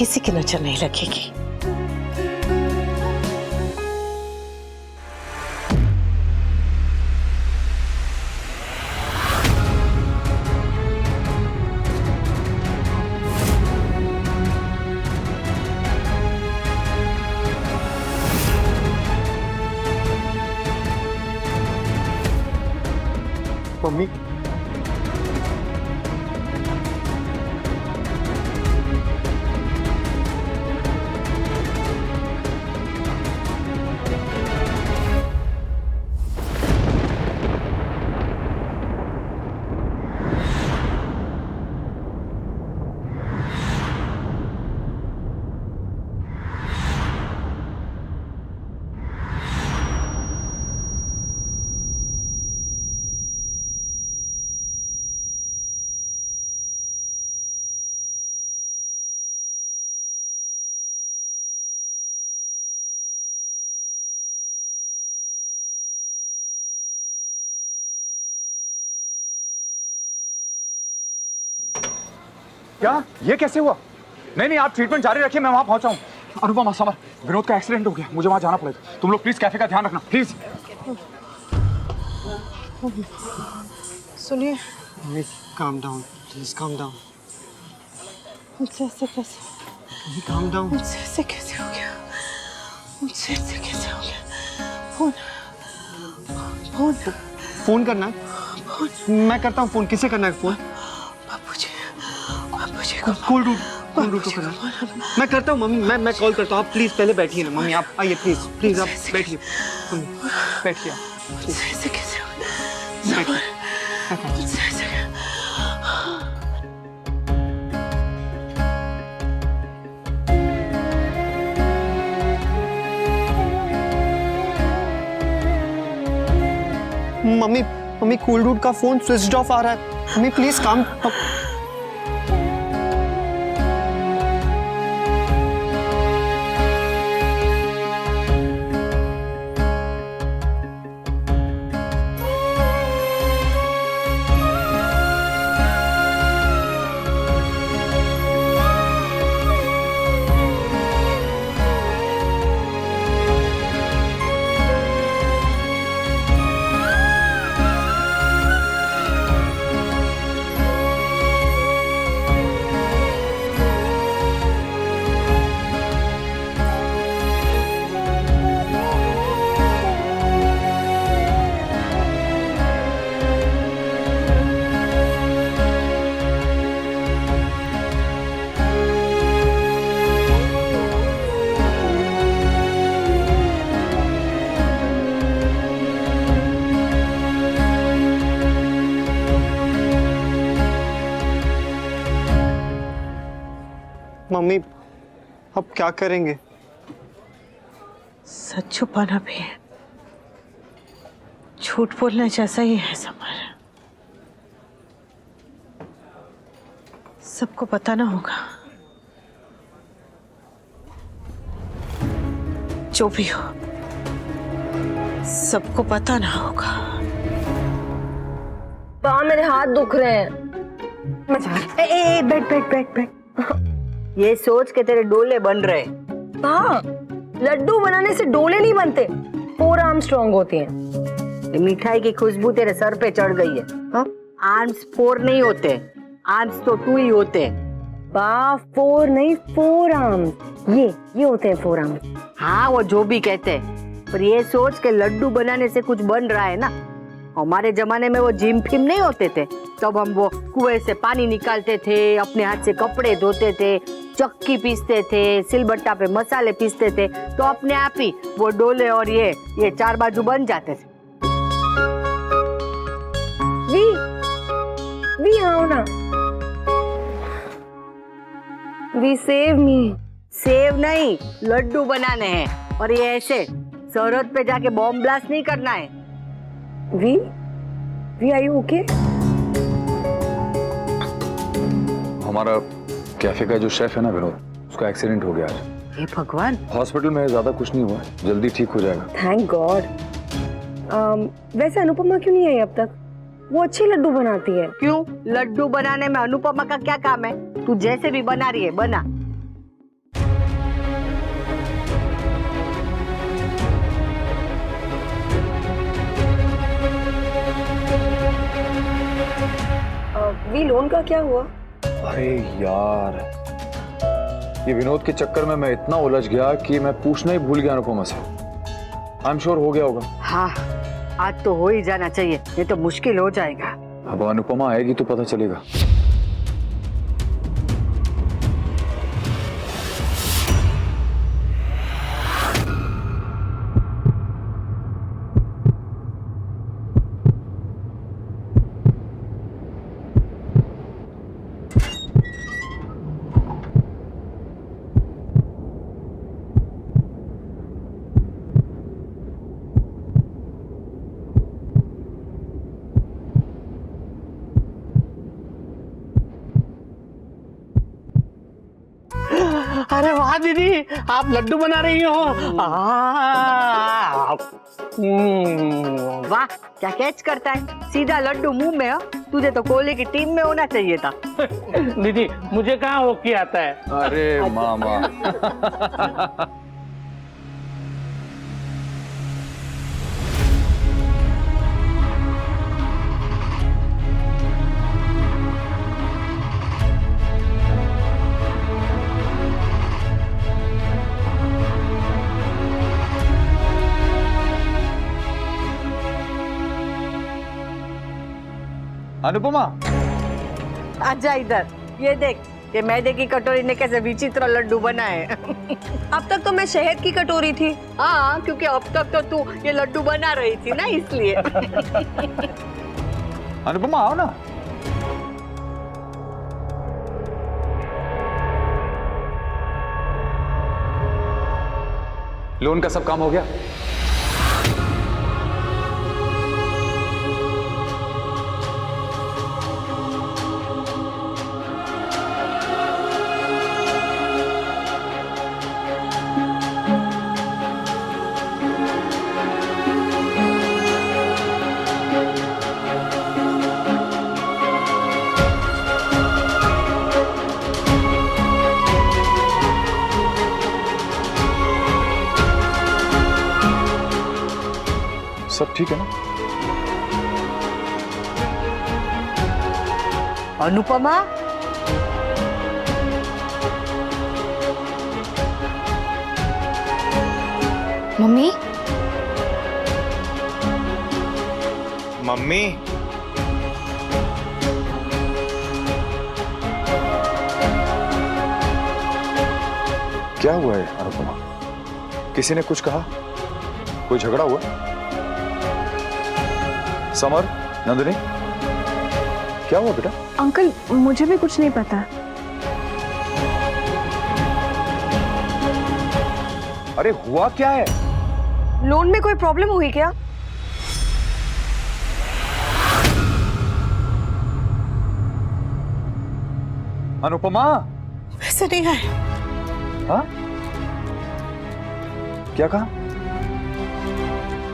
किसी की नजर नहीं लगेगी। मम्मी क्या ये कैसे हुआ? नहीं आप ट्रीटमेंट जारी रखिए, मैं वहां पहुंचा हूं। अनुपमा, समर, विनोद का एक्सीडेंट हो गया, मुझे वहां जाना पड़ेगा। तुम लोग प्लीज कैफे का ध्यान रखना, प्लीज। सुनिए, calm down please, calm down. मुझसे ऐसे कैसे, काम डाउन। मुझसे ऐसे कैसे हो गया? मुझसे ऐसे कैसे हो गया? फोन फोन फोन करना है? मैं करता हूँ फोन। किसे करना है फोन? बाबूजी कोल्ड रूट को करना है। मैं करता हूँ मम्मी, मैं कॉल करता हूँ। आप प्लीज पहले बैठिए ना मम्मी, आप आइए प्लीज प्लीज, आप बैठिए मम्मी, बैठिए आप। ऐसे कैसे हो गया? मुझसे ऐसे मम्मी कोल्ड रूट का फोन स्विच्ड ऑफ आ रहा है। मम्मी प्लीज काम। मम्मी अब क्या करेंगे? सच छुपाना भी है, झूठ बोलना जैसा ही है समर। सबको बताना होगा, जो भी हो सबको बताना होगा। मेरे हाथ दुख रहे हैं। बैठ। ये सोच के तेरे डोले बन रहे। हाँ, लड्डू बनाने से डोले नहीं बनते, फोर आर्म स्ट्रॉन्ग होती हैं। मिठाई की खुशबू तेरे सर पे चढ़ गई है। हाँ? आर्म्स फोर नहीं होते, आर्म्स तो टू ही होते हैं। फोर नहीं, फोर आर्म्स, ये होते हैं फोर आर्म्स। हाँ, वो जो भी कहते हैं, पर ये सोच के लड्डू बनाने से कुछ बन रहा है ना। हमारे जमाने में वो जिम फिम नहीं होते थे, तब हम वो कुएं से पानी निकालते थे, अपने हाथ से कपड़े धोते थे, चक्की पीसते थे, सिलबट्टा पे मसाले पीसते थे, तो अपने आप ही वो डोले और ये चार बाजू बन जाते थे। वी आओ ना। We save me. सेव नहीं, लड्डू बनाने हैं, और ये ऐसे सरहद पे जाके बॉम्ब ब्लास्ट नहीं करना है। We are you okay? हमारा कैफे का जो शेफ है ना विनोद, उसका एक्सीडेंट हो गया आज। हे भगवान। हॉस्पिटल में ज्यादा कुछ नहीं हुआ, जल्दी ठीक हो जाएगा। Thank God. वैसे अनुपमा क्यों नहीं आई अब तक? वो अच्छे लड्डू बनाती है। क्यों? लड्डू बनाने में अनुपमा का क्या काम है? तू जैसे भी बना रही है बना। मम्मी लोन का क्या हुआ? अरे यार, ये विनोद के चक्कर में मैं इतना उलझ गया कि मैं पूछना ही भूल गया अनुपमा से। आई एम श्योर हो गया होगा। हाँ, आज तो हो ही जाना चाहिए, ये तो मुश्किल हो जाएगा। अब अनुपमा आएगी तो पता चलेगा। अरे वाह दीदी, आप लड्डू बना रही हो। वाह, क्या कैच करता है, सीधा लड्डू मुंह में। तुझे तो कोहली की टीम में होना चाहिए था। दीदी मुझे कहाँ हॉकी आता है। अरे मामा। अनुपमा, आजा इधर, ये देख, ये मैदे की कटोरी ने कैसे विचित्र लड्डू बनाए। अब तक तो मैं शहद की कटोरी थी। हाँ, क्योंकि अब तक तो तू ये लड्डू बना रही थी ना, इसलिए। अनुपमा आओ ना। लोन का सब काम हो गया? सब ठीक है ना? अनुपमा, मम्मी, मम्मी, क्या हुआ है अनुपमा? किसी ने कुछ कहा? कोई झगड़ा हुआ? समर, नंदिनी, क्या हुआ बेटा? अंकल मुझे भी कुछ नहीं पता। अरे हुआ क्या है? लोन में कोई प्रॉब्लम हुई क्या? अनुपमा, पैसे नहीं आए। हाँ? क्या कहा?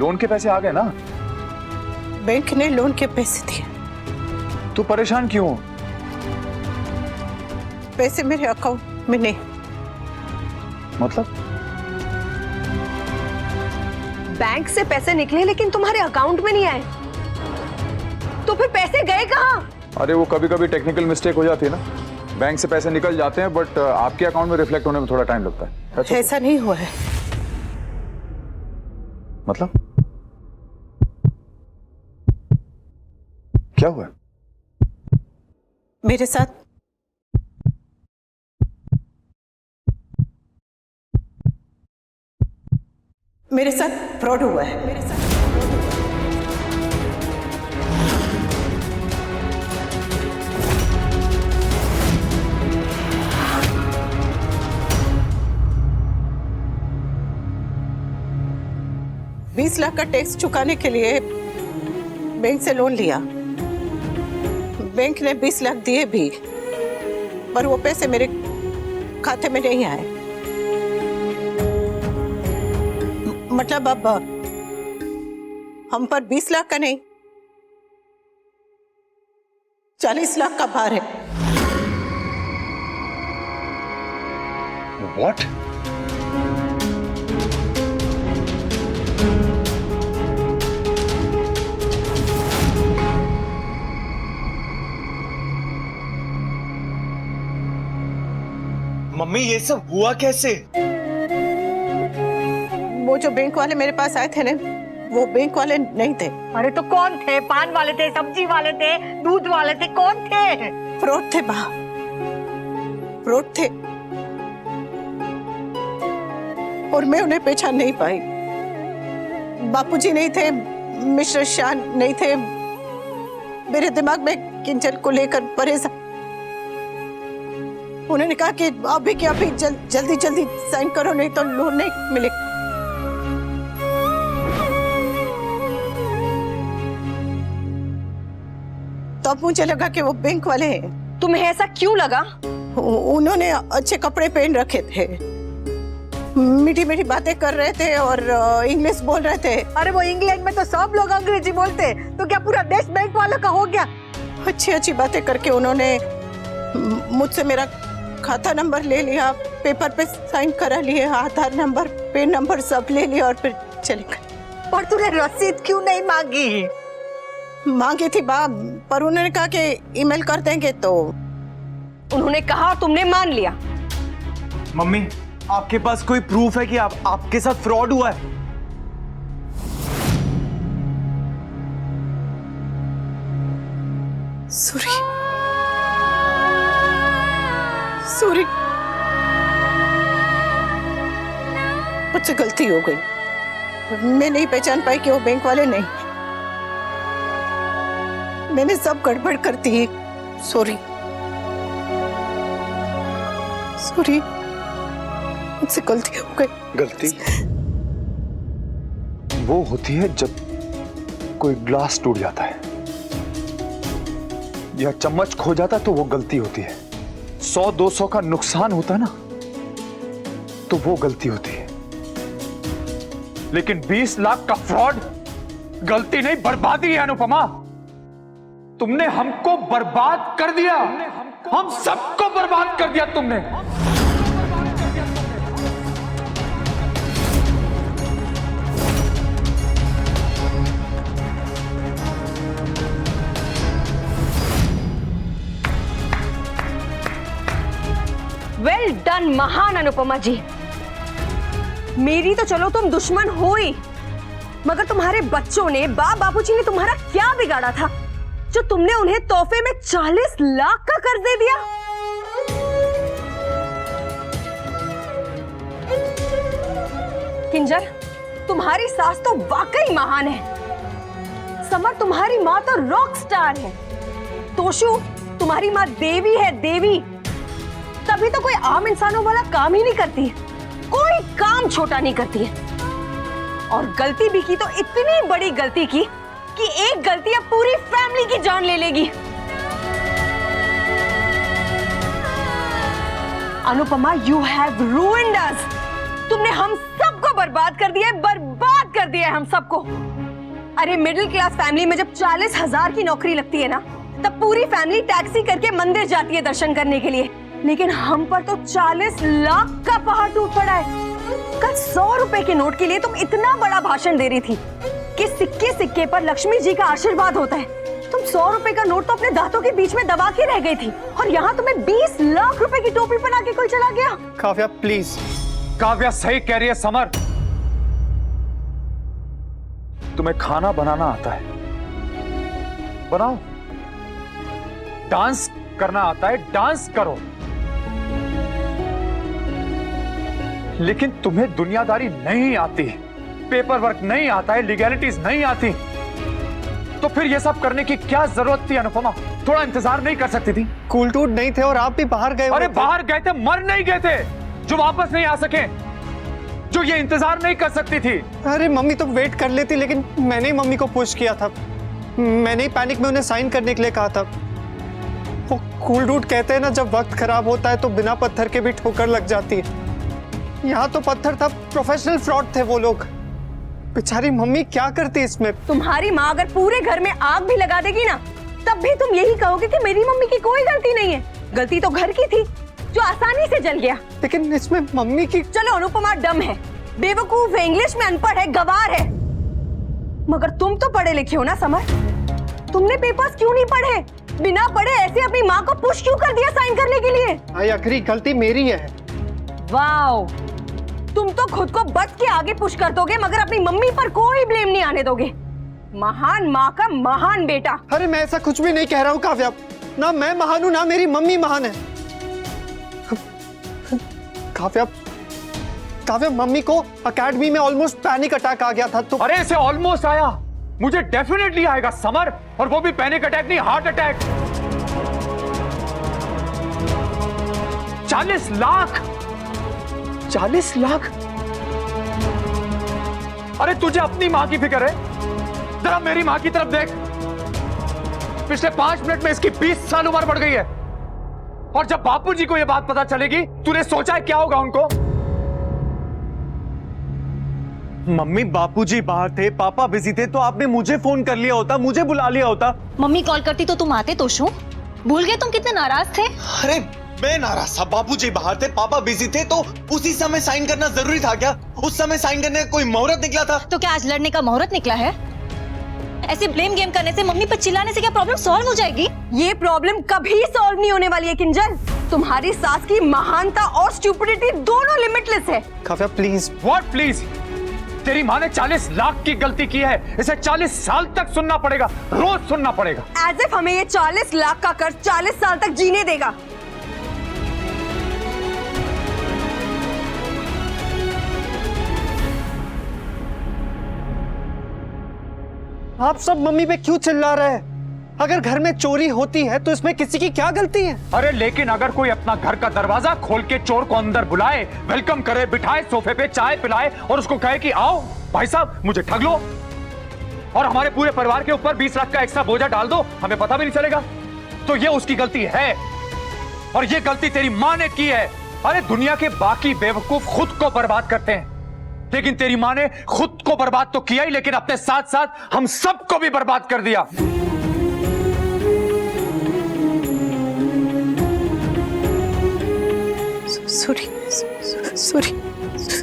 लोन के पैसे आ गए ना? बैंक ने लोन के पैसे दिए। तू परेशान क्यों? पैसे मेरे अकाउंट में नहीं। मतलब? बैंक से पैसे निकले लेकिन तुम्हारे अकाउंट में नहीं आए, तो फिर पैसे गए कहाँ? अरे वो कभी कभी टेक्निकल मिस्टेक हो जाती है ना, बैंक से पैसे निकल जाते हैं बट आपके अकाउंट में रिफ्लेक्ट होने में थोड़ा टाइम लगता है। अच्छा, ऐसा नहीं हुआ है। मतलब क्या हुआ? मेरे साथ फ्रॉड हुआ है। मेरे साथ 20 लाख का टैक्स चुकाने के लिए बैंक से लोन लिया। बैंक ने 20 लाख दिए भी, पर वो पैसे मेरे खाते में नहीं आए। मतलब अब हम पर 20 लाख का नहीं, 40 लाख का भार है। What? मम्मी ये सब हुआ कैसे? वो जो बैंक वाले मेरे पास आए थे ना, वो बैंक वाले नहीं थे, अरे तो कौन थे? पान वाले थे, सब्जी वाले थे, दूध वाले थे, कौन थे? फ्रॉड थे बा, फ्रॉड थे। और मैं उन्हें पहचान नहीं पाई। बापूजी नहीं थे, मिस्टर शाह नहीं थे। मेरे दिमाग में किंजल को लेकर परेशान। उन्होंने कहा कि अभी के अभी जल्दी जल्दी साइन करो, नहीं तो लोन नहीं मिले। तब मुझे लगा कि वो बैंक वाले हैं। तुम्हें ऐसा क्यों लगा? उन्होंने अच्छे कपड़े पहन रखे थे, मीठी मीठी बातें कर रहे थे और इंग्लिश बोल रहे थे। अरे वो इंग्लैंड में तो सब लोग अंग्रेजी बोलते, तो क्या पूरा देश बैंक वालों का हो गया? अच्छी अच्छी बातें करके उन्होंने मुझसे मेरा खाता नंबर ले लिया, पेपर पे साइन करा लिए, आधार नंबर, पेन नंबर सब ले लिया और फिर चले गए। पर तूने रसीद क्यों नहीं मांगी? मांगी थी बा, पर उन्होंने कहा कि ईमेल कर देंगे। तो उन्होंने कहा, तुमने मान लिया। मम्मी आपके पास कोई प्रूफ है कि आपके साथ फ्रॉड हुआ है? सूरी, सूरी, मुझसे गलती हो गई। मैं नहीं पहचान पाई कि वो बैंक वाले नहीं। मैंने सब गड़बड़ कर दी। सॉरी, सॉरी, मुझसे गलती हो गई। गलती वो होती है जब कोई ग्लास टूट जाता है या चम्मच खो जाता है, तो वो गलती होती है। 100-200 का नुकसान होता है ना, तो वो गलती होती है। लेकिन 20 लाख का फ्रॉड गलती नहीं, बर्बादी है अनुपमा। तुमने हमको बर्बाद कर दिया, हम सबको बर्बाद कर दिया तुमने। वेल डन महान अनुपमा जी। मेरी तो चलो तुम दुश्मन हो ही, मगर तुम्हारे बच्चों ने, बापूजी ने तुम्हारा क्या बिगाड़ा था जो तुमने उन्हें तोहफे में 40 लाख का कर्ज दे दिया? किंजल, तुम्हारी सास तो वाकई महान है। समर, तुम्हारी माँ तो रॉक स्टार है। तोशु, तुम्हारी माँ देवी है, देवी। तभी तो कोई आम इंसानों वाला काम ही नहीं करती है, कोई काम छोटा नहीं करती है। और गलती भी की तो इतनी बड़ी गलती की कि एक गलती अब पूरी फैमिली की जान ले लेगी। अनुपमा, यू हैव रूइंड अस। तुमने हम सबको बर्बाद कर दिया है, बर्बाद कर दिया है हम सबको। अरे मिडिल क्लास फैमिली में जब 40,000 की नौकरी लगती है ना, तब पूरी फैमिली टैक्सी करके मंदिर जाती है दर्शन करने के लिए। लेकिन हम पर तो 40 लाख का पहाड़ टूट पड़ा है। कल 100 रुपए के नोट के लिए तुम इतना बड़ा भाषण दे रही थी कि सिक्के सिक्के पर लक्ष्मी जी का आशीर्वाद होता है। तुम 100 रुपए का नोट तो अपने दांतों के बीच में दबा के रह गई थी, और यहाँ तुम्हें 20 लाख रुपए की टोपी पहना के कोई चला गया। काव्या प्लीज। काव्या सही कह रही है समर। तुम्हें खाना बनाना आता है, बनाओ। डांस करना आता है, डांस करो। लेकिन तुम्हें दुनियादारी नहीं आती, पेपर वर्क नहीं आता है, लीगैलिटीज नहीं आती, तो फिर ये सब करने की क्या जरूरत थी अनुपमा? थोड़ा इंतजार नहीं कर सकती थी? कूल टूट नहीं थे और आप भी बाहर गए? अरे बाहर गए थे, मर नहीं गए थे जो वापस नहीं आ सके, जो ये इंतजार नहीं कर सकती थी। अरे मम्मी तो वेट कर लेती, लेकिन मैंने ही मम्मी को पुश किया था। मैंने ही पैनिक में उन्हें साइन करने के लिए कहा था। वो कूल डूड कहते हैं ना, जब वक्त खराब होता है तो बिना पत्थर के भी ठोकर लग जाती है। यहाँ तो पत्थर था, प्रोफेशनल फ्रॉड थे वो लोग। बेचारी मम्मी क्या करती इसमें? तुम्हारी माँ अगर पूरे घर में आग भी लगा देगी ना, तब भी तुम यही कहोगे कि मेरी मम्मी की कोई गलती नहीं है। गलती तो घर की थी जो आसानी से जल गया। लेकिन इसमें मम्मी की... चलो, अनुपमा डम है, बेवकूफ है, इंग्लिश में अनपढ़ है, गवार है, मगर तुम तो पढ़े लिखे हो ना समर। तुमने पेपर्स क्यों नहीं पढ़े? बिना पढ़े ऐसे अपनी माँ को पुश क्यों कर दिया साइन करने के लिए? आई अग्री, गलती मेरी है, वाओ, तुम तो खुद को बच के आगे पुश कर दोगे मगर अपनी मम्मी पर कोई ब्लेम नहीं आने दोगे। महान माँ का महान बेटा। अरे मैं ऐसा कुछ भी नहीं कह रहा हूँ काव्या, ना मैं महान हूं ना मेरी मम्मी महान है। काव्या काव्या, मम्मी को एकेडमी में ऑलमोस्ट पैनिक अटैक आ गया था तो। अरे इसे ऑलमोस्ट आया, मुझे डेफिनेटली आएगा समर, और वो भी पैनिक अटैक नहीं, हार्ट अटैक। 40 लाख 40 लाख। अरे तुझे अपनी मां की फिक्र है, जरा मेरी मां की तरफ देख। पिछले 5 मिनट में इसकी 20 साल उम्र बढ़ गई है, और जब बापूजी को यह बात पता चलेगी, तूने सोचा है क्या होगा उनको? मम्मी बापूजी बाहर थे, पापा बिजी थे, तो आपने मुझे फोन कर लिया होता, मुझे बुला लिया होता। मम्मी कॉल करती तो तुम आते तो शू? भूल गए तुम कितने नाराज थे? अरे मैं नाराज था, बापूजी बाहर थे, पापा बिजी थे, तो उसी समय साइन करना जरूरी था क्या? उस समय साइन करने का कोई मुहूर्त निकला था? तो क्या आज लड़ने का मुहूर्त निकला है? ऐसे ब्लेम गेम करने से, मम्मी पर चिल्लाने से क्या प्रॉब्लम सॉल्व हो जाएगी? ये प्रॉब्लम कभी सॉल्व नहीं होने वाली है किंजल। तुम्हारी सास की महानता और स्टूपिडिटी दोनों लिमिटलेस है। काव्या प्लीज। What please? तेरी माँ ने 40 लाख की गलती की है, इसे 40 साल तक सुनना पड़ेगा, रोज सुनना पड़ेगा। एज इफ हमें ये 40 लाख का कर्ज 40 साल तक जीने देगा। आप सब मम्मी पे क्यों चिल्ला रहे हैं? अगर घर में चोरी होती है तो इसमें किसी की क्या गलती है? अरे लेकिन अगर कोई अपना घर का दरवाजा खोल के चोर को अंदर बुलाए, वेलकम करे, बिठाए सोफे पे, चाय पिलाए और उसको कहे कि आओ भाई साहब मुझे ठग लो, और हमारे पूरे परिवार के ऊपर 20 लाख का एक्स्ट्रा बोझा डाल दो, हमें पता भी नहीं चलेगा, तो ये उसकी गलती है, और ये गलती तेरी माँ ने की है। अरे दुनिया के बाकी बेवकूफ खुद को बर्बाद करते हैं, लेकिन तेरी माँ ने खुद को बर्बाद तो किया ही, लेकिन अपने साथ साथ हम सबको भी बर्बाद कर दिया। Sorry sorry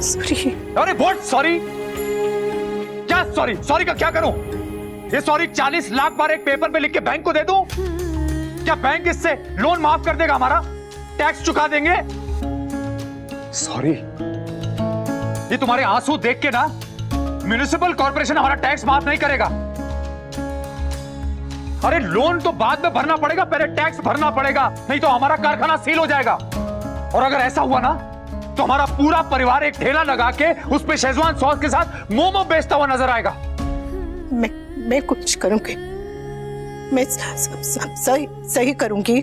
sorry. अरे व्हाट सॉरी? क्या सॉरी? सॉरी का क्या करूं? ये सॉरी 40 लाख बार एक पेपर पे लिख के बैंक को दे दूं? क्या बैंक इससे लोन माफ कर देगा हमारा? टैक्स चुका देंगे? सॉरी, ये तुम्हारे आंसू देख के ना म्युनिसिपल कॉर्पोरेशन हमारा टैक्स माफ नहीं करेगा। अरे लोन तो बाद में भरना पड़ेगा, पहले टैक्स भरना पड़ेगा, नहीं तो हमारा कारखाना सील हो जाएगा। और अगर ऐसा हुआ ना तो हमारा पूरा परिवार एक ठेला लगा के उस पे शेजवान सॉस के साथ मोमो बेचता हुआ नजर आएगा। मैं कुछ करूंगी, मैं सही सही करूंगी।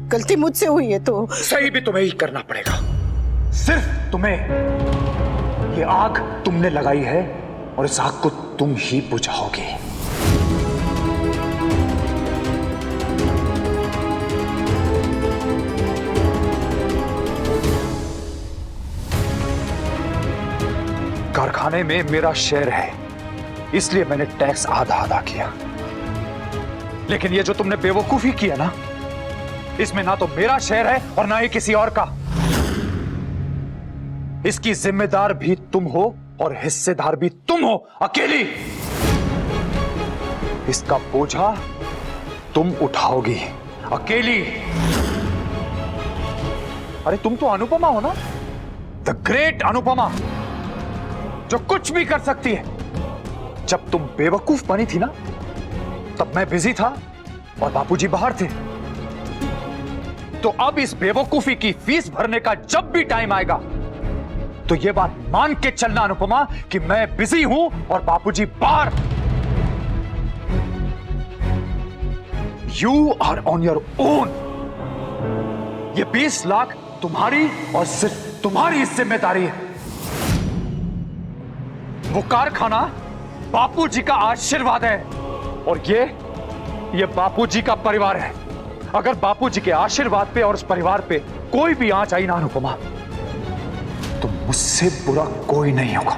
गलती मुझसे हुई है तो सही भी तुम्हें ही करना पड़ेगा। सिर्फ तुम्हें। ये आग तुमने लगाई है और इस आग को तुम ही बुझाओगे। कारखाने में मेरा शेयर है, इसलिए मैंने टैक्स आधा आधा किया, लेकिन ये जो तुमने बेवकूफी किया ना, इसमें ना तो मेरा शेयर है और ना ही किसी और का। इसकी जिम्मेदार भी तुम हो और हिस्सेदार भी तुम हो, अकेली। इसका बोझा तुम उठाओगी, अकेली। अरे तुम तो अनुपमा हो ना, द ग्रेट अनुपमा, जो कुछ भी कर सकती है। जब तुम बेवकूफ बनी थी ना, तब मैं बिजी था और बापूजी बाहर थे। तो अब इस बेवकूफी की फीस भरने का जब भी टाइम आएगा, तो यह बात मान के चलना अनुपमा कि मैं बिजी हूं और बापूजी बाहर। You are on your own. ये 20 लाख तुम्हारी और सिर्फ तुम्हारी जिम्मेदारी है। वो कारखाना बापूजी का आशीर्वाद है और ये बापूजी का परिवार है। अगर बापूजी के आशीर्वाद पे और उस परिवार पे कोई भी आंच आई ना अनुपमा, तो मुझसे बुरा कोई नहीं होगा।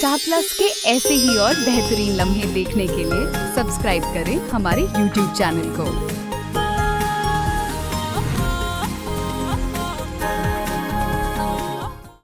स्टार प्लस के ऐसे ही और बेहतरीन लम्हे देखने के लिए सब्सक्राइब करें हमारे YouTube चैनल को।